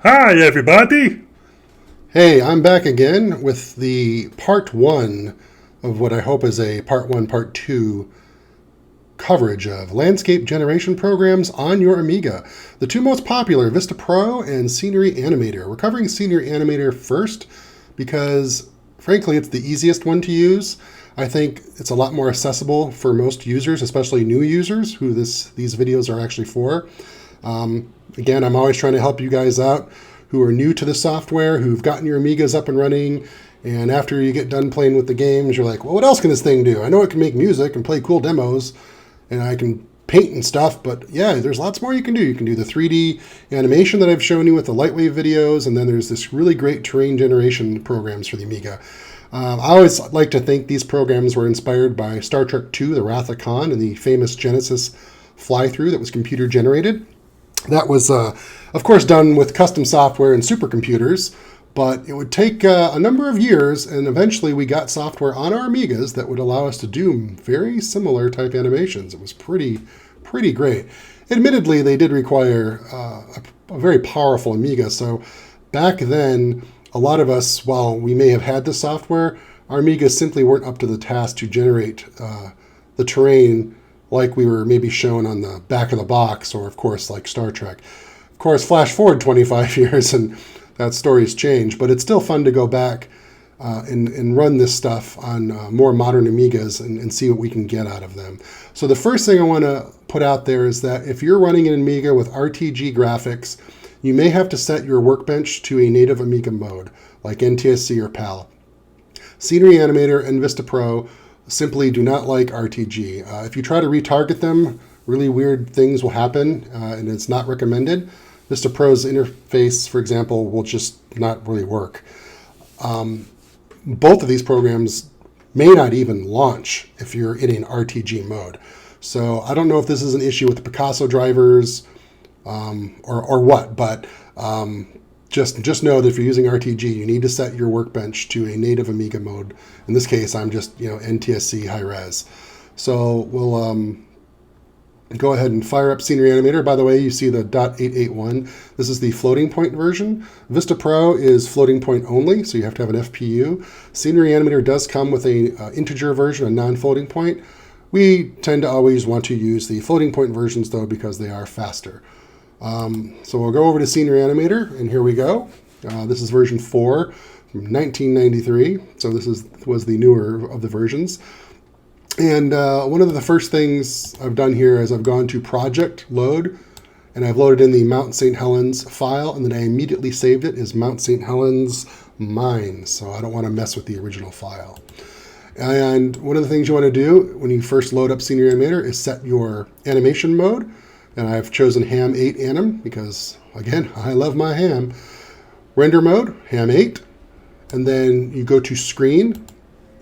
Hi, everybody. Hey, I'm back again with the part one of what I hope is a part one, part two coverage of landscape generation programs on your Amiga. The two most popular, Vista Pro and Scenery Animator. We're covering Scenery Animator first because, frankly, it's the easiest one to use. I think it's a lot more accessible for most users, especially new users who these videos are actually for. Again, I'm always trying to help you guys out who are new to the software, who've gotten your Amigas up and running, and after you get done playing with the games, you're like, well, what else can this thing do? I know it can make music and play cool demos, and I can paint and stuff, but yeah, there's lots more you can do. You can do the 3D animation that I've shown you with the Lightwave videos, and then there's this really great terrain generation programs for the Amiga. I always like to think these programs were inspired by Star Trek II, The Wrath of Khan, and the famous Genesis fly-through that was computer generated. That was, of course, done with custom software and supercomputers, but it would take a number of years, and eventually we got software on our Amigas that would allow us to do very similar type animations. It was pretty great. Admittedly, they did require a very powerful Amiga, so back then, a lot of us, while we may have had the software, our Amigas simply weren't up to the task to generate the terrain like we were maybe shown on the back of the box, or of course like Star Trek. Of course, flash forward 25 years and that story's changed, but it's still fun to go back and run this stuff on more modern Amigas and see what we can get out of them. So the first thing I want to put out there is that if you're running an Amiga with RTG graphics, you may have to set your workbench to a native Amiga mode, like NTSC or PAL. Scenery Animator and Vista Pro simply do not like RTG. If you try to retarget them, really weird things will happen, and it's not recommended. Vista Pro's interface, for example, will just not really work. Both of these programs may not even launch if you're in an RTG mode. So I don't know if this is an issue with the Picasso drivers or what, but just know that if you're using RTG, you need to set your workbench to a native Amiga mode. In this case, I'm just NTSC high res. So we'll go ahead and fire up Scenery Animator. By the way, you see the .881. This is the floating point version. Vista Pro is floating point only, so you have to have an FPU. Scenery Animator does come with a integer version, a non-floating point. We tend to always want to use the floating point versions, though, because they are faster. So we'll go over to Scenery Animator, and here we go. This is version 4 from 1993, so this was the newer of the versions. And one of the first things I've done here is I've gone to Project Load, and I've loaded in the Mount St. Helens file, and then I immediately saved it as Mount St. Helens mine, so I don't want to mess with the original file. And one of the things you want to do when you first load up Scenery Animator is set your animation mode. And I've chosen Ham 8 Anim because, again, I love my ham. Render mode, Ham 8. And then you go to Screen,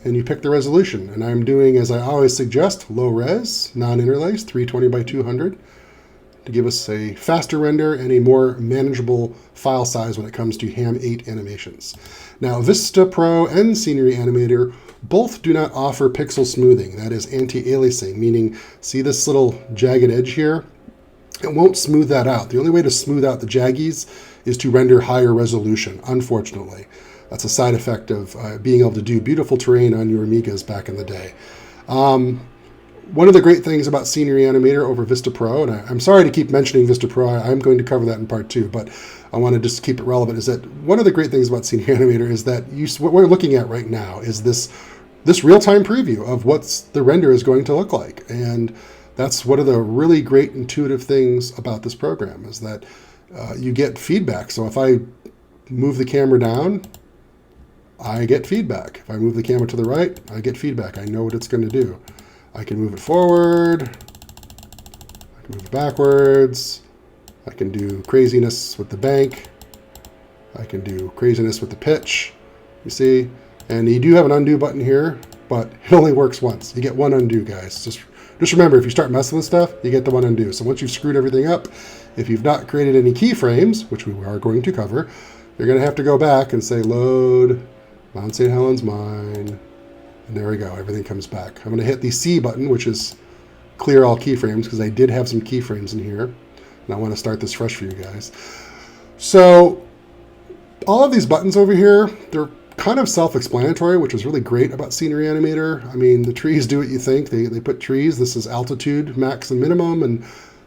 and you pick the resolution. And I'm doing, as I always suggest, low res, non-interlace, 320 by 200, to give us a faster render and a more manageable file size when it comes to Ham 8 animations. Now, Vista Pro and Scenery Animator both do not offer pixel smoothing. That is anti-aliasing, meaning, see this little jagged edge here? It won't smooth that out. The only way to smooth out the jaggies is to render higher resolution, unfortunately. That's a side effect of being able to do beautiful terrain on your Amigas back in the day. One of the great things about Scenery Animator over Vista Pro, and I'm sorry to keep mentioning Vista Pro, I'm going to cover that in part 2, but I want to just keep it relevant, is that one of the great things about Scenery Animator is that what we're looking at right now is this real-time preview of what the render is going to look like. And that's one of the really great intuitive things about this program, is that you get feedback. So if I move the camera down, I get feedback. If I move the camera to the right, I get feedback. I know what it's going to do. I can move it forward. I can move it backwards. I can do craziness with the bank. I can do craziness with the pitch, you see. And you do have an undo button here, but it only works once. You get one undo, guys. Just remember, if you start messing with stuff, you get the one undo. So once you've screwed everything up, if you've not created any keyframes, which we are going to cover, you're going to have to go back and say load Mount St. Helens mine. And there we go. Everything comes back. I'm going to hit the C button, which is clear all keyframes, because I did have some keyframes in here. And I want to start this fresh for you guys. So all of these buttons over here, they're kind of self-explanatory, which is really great about Scenery Animator. I mean, the trees do what you think. They put trees. This is altitude, max and minimum, and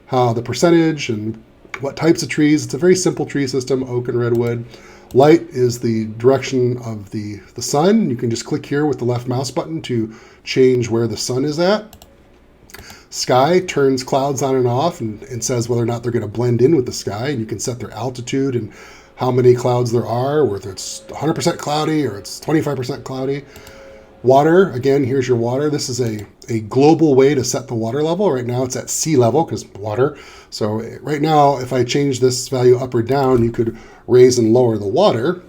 how the percentage and what types of trees. It's a very simple tree system, oak and redwood. Light is the direction of the sun. You can just click here with the left mouse button to change where the sun is at. Sky turns clouds on and off and says whether or not they're going to blend in with the sky. And you can set their altitude and how many clouds there are, whether it's 100% cloudy or it's 25% cloudy. Water, again, here's your water. This is a global way to set the water level. Right now it's at sea level because water. So right now, if I change this value up or down, you could raise and lower the water.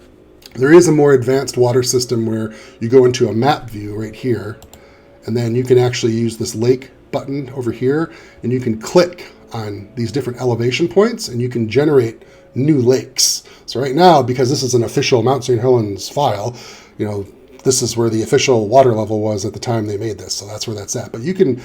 There is a more advanced water system where you go into a map view right here, and then you can actually use this lake button over here, and you can click on these different elevation points, and you can generate new lakes. So right now, because this is an official Mount St. Helens file, this is where the official water level was at the time they made this. So that's where that's at. But you can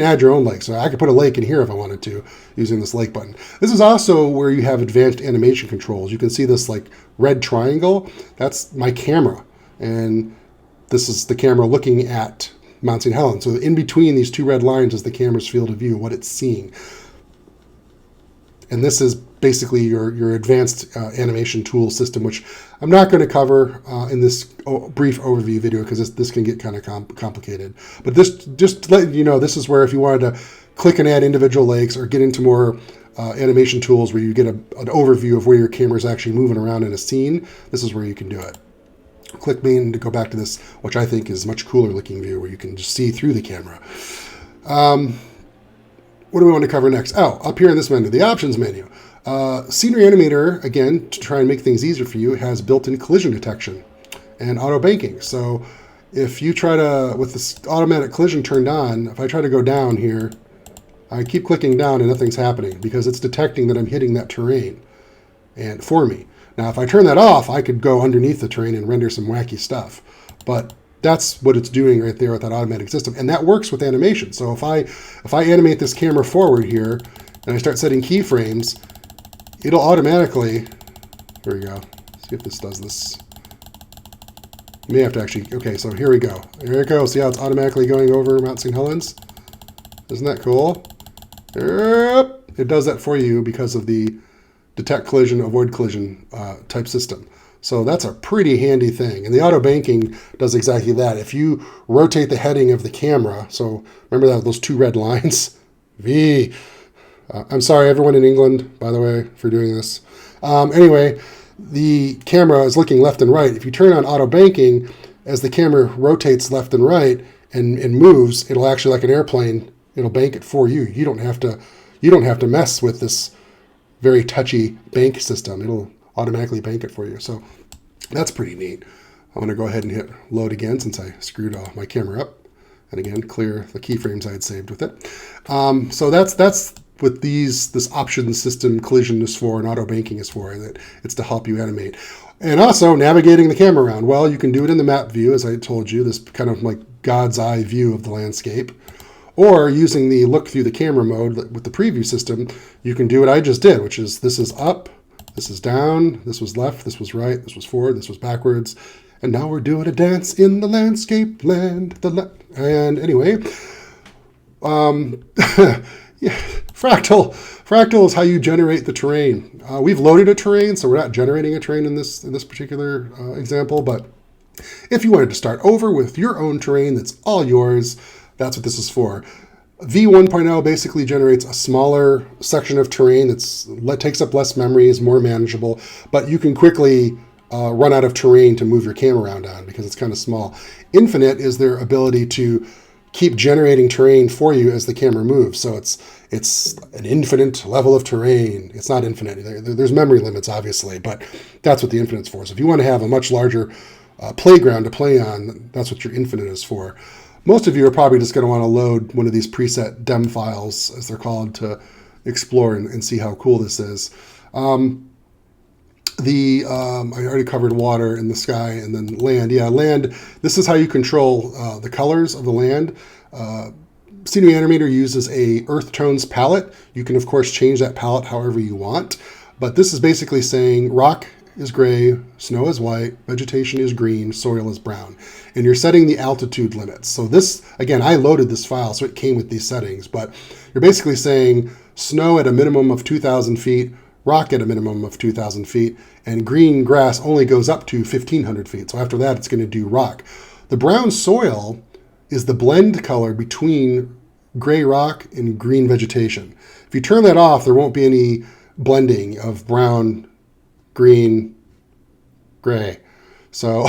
add your own lake. So I could put a lake in here if I wanted to using this lake button. This is also where you have advanced animation controls. You can see this like red triangle. That's my camera. And this is the camera looking at Mount St. Helens. So in between these two red lines is the camera's field of view, what it's seeing. And this is basically your advanced animation tool system, which I'm not going to cover in this brief overview video because this can get kind of complicated. But this, just to let you know, this is where if you wanted to click and add individual lakes or get into more animation tools where you get an overview of where your camera is actually moving around in a scene, this is where you can do it. Click main to go back to this, which I think is a much cooler looking view where you can just see through the camera. What do we want to cover next? Oh, up here in this menu, the options menu. Scenery Animator, again, to try and make things easier for you, has built-in collision detection and auto banking. So if you try to, with this automatic collision turned on, if I try to go down here, I keep clicking down and nothing's happening because it's detecting that I'm hitting that terrain and for me. Now, if I turn that off, I could go underneath the terrain and render some wacky stuff. But that's what it's doing right there with that automatic system. And that works with animation. So if I animate this camera forward here and I start setting keyframes, it'll automatically, here we go. See if this does this. You may have to actually, okay, so here we go. There it goes. See how it's automatically going over Mount St. Helens? Isn't that cool? It does that for you because of the detect collision, avoid collision type system. So that's a pretty handy thing. And the auto banking does exactly that. If you rotate the heading of the camera, so remember that those two red lines? V. I'm sorry, everyone in England, by the way, for doing this. Anyway, the camera is looking left and right. If you turn on auto banking, as the camera rotates left and right and moves, it'll actually, like an airplane, it'll bank it for you. You don't have to mess with this very touchy bank system. It'll automatically bank it for you. So that's pretty neat. I'm going to go ahead and hit load again since I screwed my camera up. And again, clear the keyframes I had saved with it. So that's what this option system collision is for and auto banking is for, that it's to help you animate. And also navigating the camera around. Well, you can do it in the map view, as I told you, this kind of like God's eye view of the landscape. Or using the look through the camera mode with the preview system, you can do what I just did, which is this is up, this is down, this was left, this was right, this was forward, this was backwards. And now we're doing a dance in the landscape land. And anyway, yeah, Fractal is how you generate the terrain. We've loaded a terrain, so we're not generating a terrain in this particular example. But if you wanted to start over with your own terrain that's all yours, that's what this is for. V1.0 basically generates a smaller section of terrain that takes up less memory, is more manageable, but you can quickly run out of terrain to move your camera around on because it's kind of small. Infinite is their ability to keep generating terrain for you as the camera moves. So it's an infinite level of terrain. It's not infinite. There's memory limits, obviously, but that's what the infinite's for. So if you want to have a much larger playground to play on, that's what your infinite is for. Most of you are probably just going to want to load one of these preset dem files, as they're called, to explore and see how cool this is. I already covered water and the sky and then land. Yeah, land, this is how you control the colors of the land. Scenery Animator uses a earth tones palette. You can, of course, change that palette however you want. But this is basically saying rock is gray, snow is white, vegetation is green, soil is brown. And you're setting the altitude limits. So this, again, I loaded this file, so it came with these settings, but you're basically saying snow at a minimum of 2,000 feet, rock at a minimum of 2,000 feet, and green grass only goes up to 1,500 feet. So after that, it's going to do rock. The brown soil is the blend color between gray rock and green vegetation. If you turn that off, there won't be any blending of brown, green, gray. So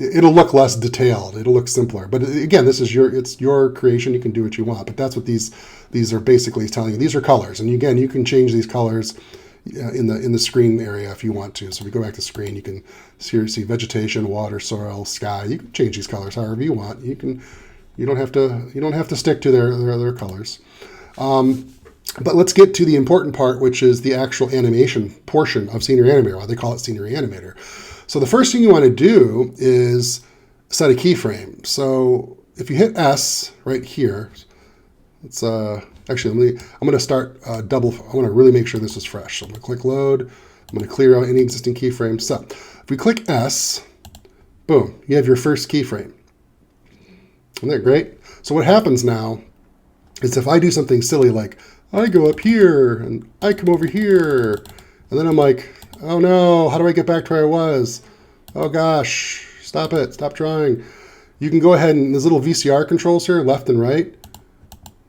it'll look less detailed. It'll look simpler. But again, it's your creation. You can do what you want. But that's what these are basically telling you. These are colors, and again, you can change these colors in the screen area if you want to. So if we go back to screen, you can see vegetation, water, soil, sky. You can change these colors however you want. You don't have to stick to their colors. But let's get to the important part, which is the actual animation portion of Scenery Animator. Why they call it Scenery Animator. So the first thing you want to do is set a keyframe. So if you hit S right here, it's actually I'm going to start I want to really make sure this is fresh. So I'm going to click load. I'm going to clear out any existing keyframes. So if we click S, boom, you have your first keyframe. Isn't that great? So what happens now is if I do something silly like I go up here and I come over here, and then I'm like, oh no, how do I get back to where I was? Oh gosh, stop it, stop drawing. You can go ahead and there's little VCR controls here, left and right.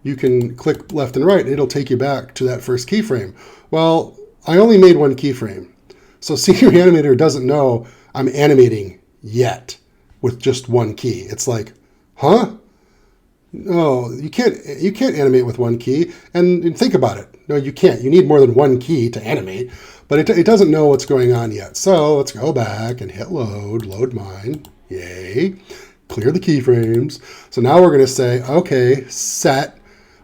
You can click left and right and it'll take you back to that first keyframe. Well, I only made one keyframe. So Scenery Animator doesn't know I'm animating yet with just one key. It's like, huh? No, you can't animate with one key. And think about it. No, you can't. You need more than one key to animate, but it doesn't know what's going on yet. So let's go back and hit load mine. Yay. Clear the keyframes. So now we're going to say, okay, set.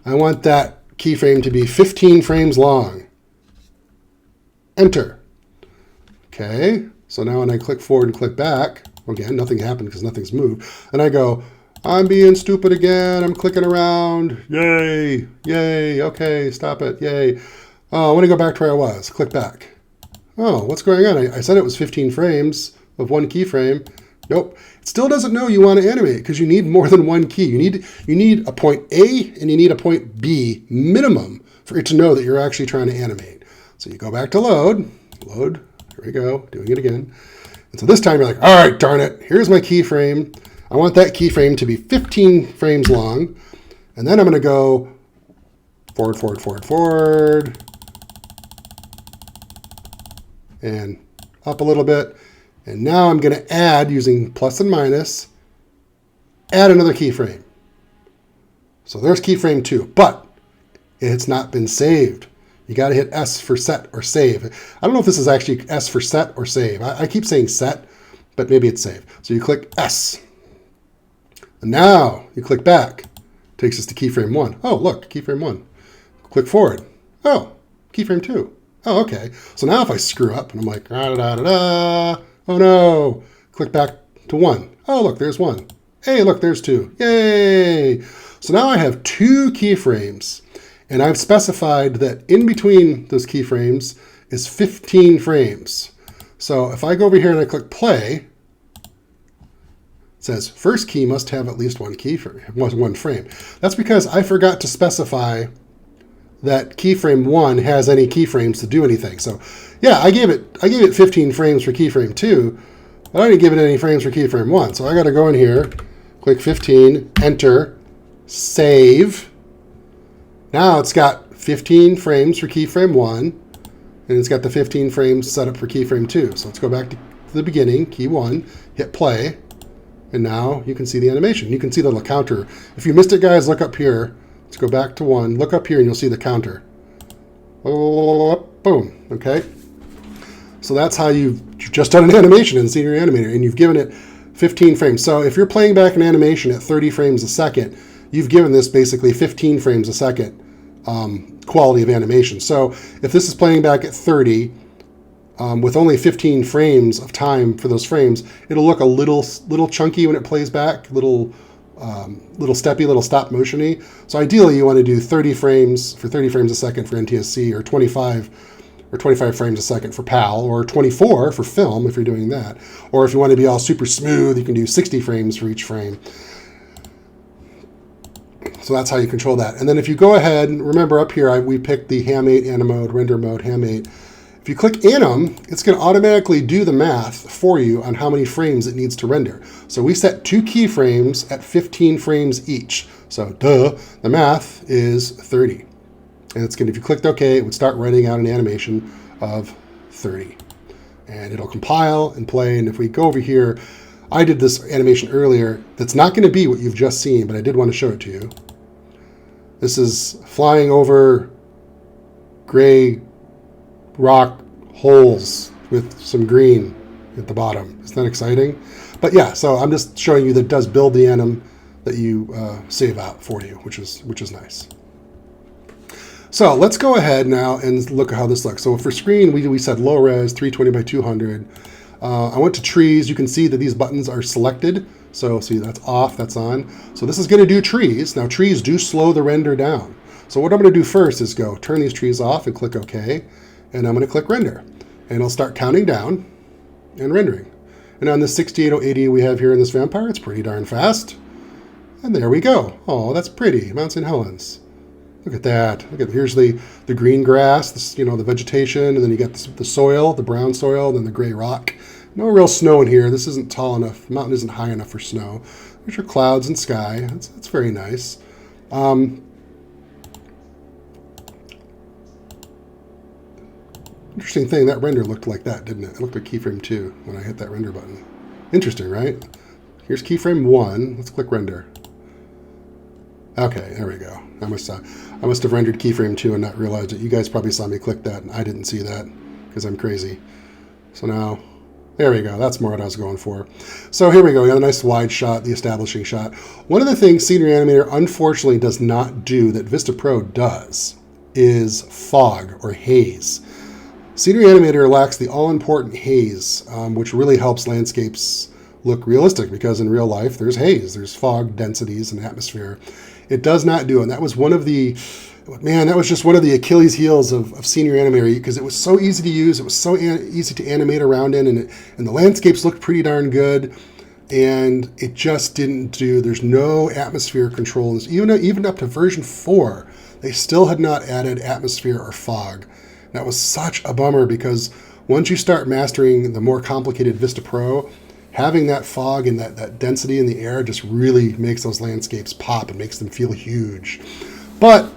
I want that keyframe to be 15 frames long. Enter. Okay. So now when I click forward and click back, again, nothing happened because nothing's moved. And I go, I'm being stupid again. I'm clicking around. Yay. Yay. Okay, stop it. Yay. Oh, I want to go back to where I was. Click back. Oh, what's going on? I said it was 15 frames of one keyframe. Nope. It still doesn't know you want to animate because you need more than one key. You need a point A and you need a point B minimum for it to know that you're actually trying to animate. So you go back to load. Load. Here we go. Doing it again. And so this time you're like, all right, darn it. Here's my keyframe. I want that keyframe to be 15 frames long. And then I'm going to go forward, and up a little bit. And now I'm going to add, using plus and minus, add another keyframe. So there's keyframe 2, but it's not been saved. You got to hit S for set or save. I don't know if this is actually S for set or save. I keep saying set, but maybe it's save. So you click S. And now you click back. Takes us to keyframe 1. Oh, look, keyframe 1. Click forward. Oh, keyframe 2. Oh, okay. So now if I screw up and I'm like, da-da-da-da-da, oh no, click back to 1. Oh, look, there's 1. Hey, look, there's 2. Yay! So now I have 2 keyframes, and I've specified that in between those keyframes is 15 frames. So if I go over here and I click play, it says first key must have at least one frame. That's because I forgot to specify that keyframe 1 has any keyframes to do anything. So yeah, I gave it 15 frames for keyframe 2, but I didn't give it any frames for keyframe 1. So I got to go in here, click 15, enter, save. Now it's got 15 frames for keyframe 1, and it's got the 15 frames set up for keyframe 2. So let's go back to the beginning, key 1, hit play. And now you can see the animation. You can see the little counter. If you missed it, guys, look up here. Let's go back to 1. Look up here and you'll see the counter. Boom. Okay. So that's how you've just done an animation in Scenery Animator, and you've given it 15 frames. So if you're playing back an animation at 30 frames a second, you've given this basically 15 frames a second quality of animation. So if this is playing back at 30, with only 15 frames of time for those frames, it'll look a little chunky when it plays back, little steppy, little stop motiony. So ideally, you want to do 30 frames for 30 frames a second for NTSC, or 25 or 25 frames a second for PAL, or 24 for film if you're doing that. Or if you want to be all super smooth, you can do 60 frames for each frame. So that's how you control that. And then if you go ahead, remember up here, we picked the Ham8 Animode, Render Mode, Ham8. If you click Anim, it's going to automatically do the math for you on how many frames it needs to render. So we set 2 keyframes at 15 frames each. So the math is 30. And it's going to, if you clicked OK, it would start writing out an animation of 30. And it'll compile and play. And if we go over here, I did this animation earlier. That's not going to be what you've just seen, but I did want to show it to you. This is flying over gray rock holes with some green at the bottom. Isn't that exciting? But yeah, so I'm just showing you that it does build the anim that you save out for you, which is nice. So let's go ahead now and look at how this looks. So for screen, we said low res, 320 by 200. I went to trees. You can see that these buttons are selected. So see, that's off, that's on. So this is going to do trees. Now trees do slow the render down. So what I'm going to do first is go turn these trees off and click OK. And I'm going to click render. And it'll start counting down and rendering. And on the 68080 we have here in this vampire, it's pretty darn fast. And there we go. Oh, that's pretty. Mount St. Helens. Look at that. Look at, here's the green grass, this, the vegetation, and then you got the soil, the brown soil, then the gray rock. No real snow in here. This isn't tall enough. The mountain isn't high enough for snow. There's your clouds and sky. It's very nice. Interesting thing, that render looked like that, didn't it? It looked like keyframe 2 when I hit that render button. Interesting, right? Here's keyframe 1. Let's click render. Okay, there we go. I must have rendered keyframe 2 and not realized it. You guys probably saw me click that, and I didn't see that because I'm crazy. So now, there we go. That's more what I was going for. So here we go. We got a nice wide shot, the establishing shot. One of the things Scenery Animator unfortunately does not do that Vista Pro does is fog or haze. Scenery Animator lacks the all-important haze, which really helps landscapes look realistic, because in real life there's haze, there's fog densities and atmosphere. It does not do it. And that was one of the, that was just one of the Achilles heels of Scenery Animator, because it was so easy to use, it was so easy to animate around in, and the landscapes looked pretty darn good, and it just didn't do, there's no atmosphere control. Even up to version 4, they still had not added atmosphere or fog. That was such a bummer, because once you start mastering the more complicated Vista Pro, having that fog and that density in the air just really makes those landscapes pop and makes them feel huge. But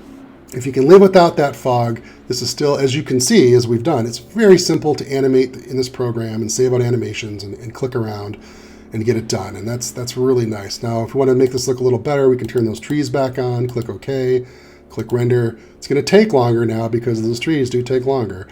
if you can live without that fog, this is still, as you can see, as we've done, it's very simple to animate in this program and save out animations and click around and get it done. And that's really nice. Now, if we want to make this look a little better, we can turn those trees back on, click OK. Click render. It's going to take longer now because those trees do take longer.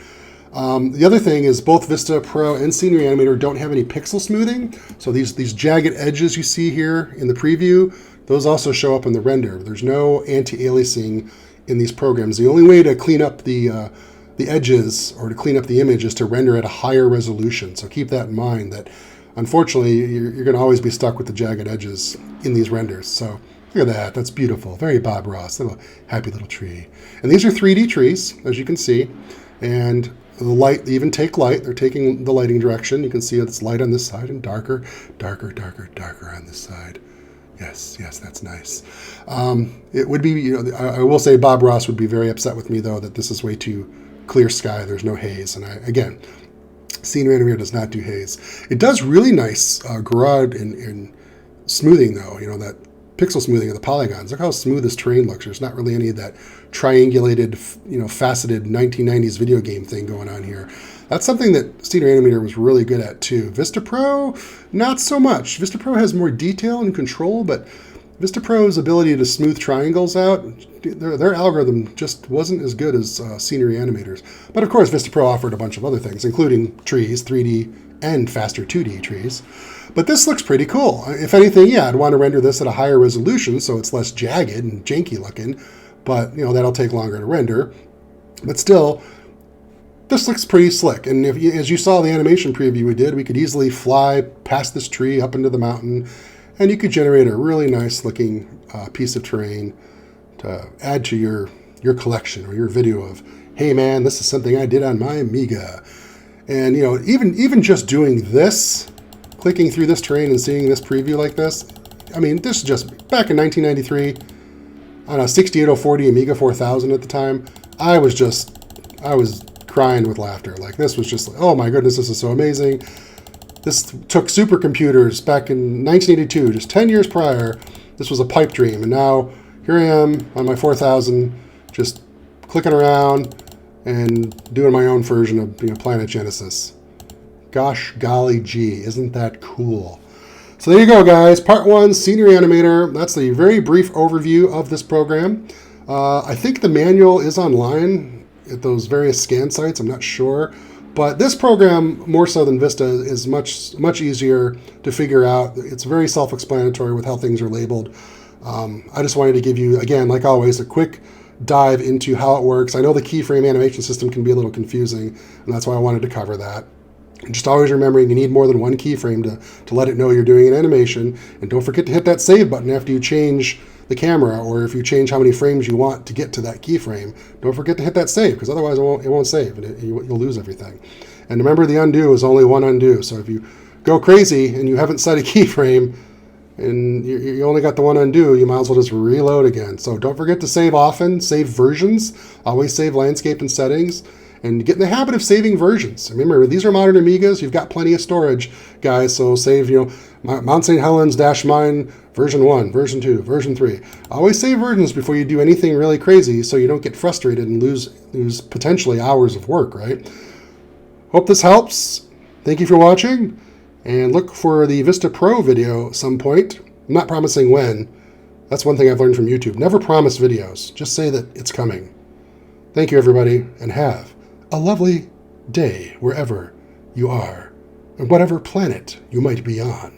The other thing is both Vista Pro and Scenery Animator don't have any pixel smoothing. So these jagged edges you see here in the preview, those also show up in the render. There's no anti-aliasing in these programs. The only way to clean up the edges or to clean up the image is to render at a higher resolution. So keep that in mind, that unfortunately you're going to always be stuck with the jagged edges in these renders. So look at that. That's beautiful. Very Bob Ross. Little happy little tree. And these are 3D trees, as you can see. And the light, they even take light. They're taking the lighting direction. You can see it's light on this side and darker, darker, darker, darker on this side. Yes, that's nice. It would be, I will say Bob Ross would be very upset with me, though, that this is way too clear sky. There's no haze. And again, Scenery Animator does not do haze. It does really nice grud and smoothing, though. That pixel smoothing of the polygons. Look how smooth this terrain looks. There's not really any of that triangulated, faceted 1990s video game thing going on here. That's something that Scenery Animator was really good at too. Vista Pro, not so much. Vista Pro has more detail and control, but Vista Pro's ability to smooth triangles out, their algorithm just wasn't as good as Scenery Animator's. But of course, Vista Pro offered a bunch of other things, including trees, 3D and faster 2D trees. But this looks pretty cool. If anything, yeah, I'd want to render this at a higher resolution so it's less jagged and janky looking, but that'll take longer to render. But still, this looks pretty slick. And as you saw the animation preview we did, we could easily fly past this tree up into the mountain, and you could generate a really nice looking piece of terrain to add to your collection or your video of hey man, this is something I did on my Amiga. And you know, even just doing this, clicking through this terrain and seeing this preview like this, I mean, this is just back in 1993 on a 68040 Amiga 4000 at the time. I was crying with laughter. Like, this was just like, oh my goodness, this is so amazing. This took supercomputers back in 1982, just 10 years prior. This was a pipe dream, and now here I am on my 4000, just clicking around and doing my own version of Planet Genesis. Gosh golly gee, isn't that cool? So there you go, guys. Part 1, Scenery Animator. That's the very brief overview of this program. I think the manual is online at those various scan sites. I'm not sure. But this program, more so than Vista, is much easier to figure out. It's very self-explanatory with how things are labeled. I just wanted to give you, again, like always, a quick dive into how it works. I know the keyframe animation system can be a little confusing, and that's why I wanted to cover that. And just always remembering you need more than one keyframe to let it know you're doing an animation. And don't forget to hit that save button after you change the camera, or if you change how many frames you want to get to that keyframe. Don't forget to hit that save, because otherwise it won't save, and you'll lose everything. And remember, the undo is only one undo. So if you go crazy and you haven't set a keyframe and you only got the one undo, you might as well just reload again. So don't forget to save often, save versions, always save landscape and settings. And get in the habit of saving versions. Remember, these are modern Amigas. You've got plenty of storage, guys. So save, Mount St. Helens -mine version 1, version 2, version 3. Always save versions before you do anything really crazy, so you don't get frustrated and lose potentially hours of work, right? Hope this helps. Thank you for watching, and look for the Vista Pro video at some point. I'm not promising when. That's one thing I've learned from YouTube. Never promise videos. Just say that it's coming. Thank you, everybody, and have a lovely day wherever you are, and whatever planet you might be on.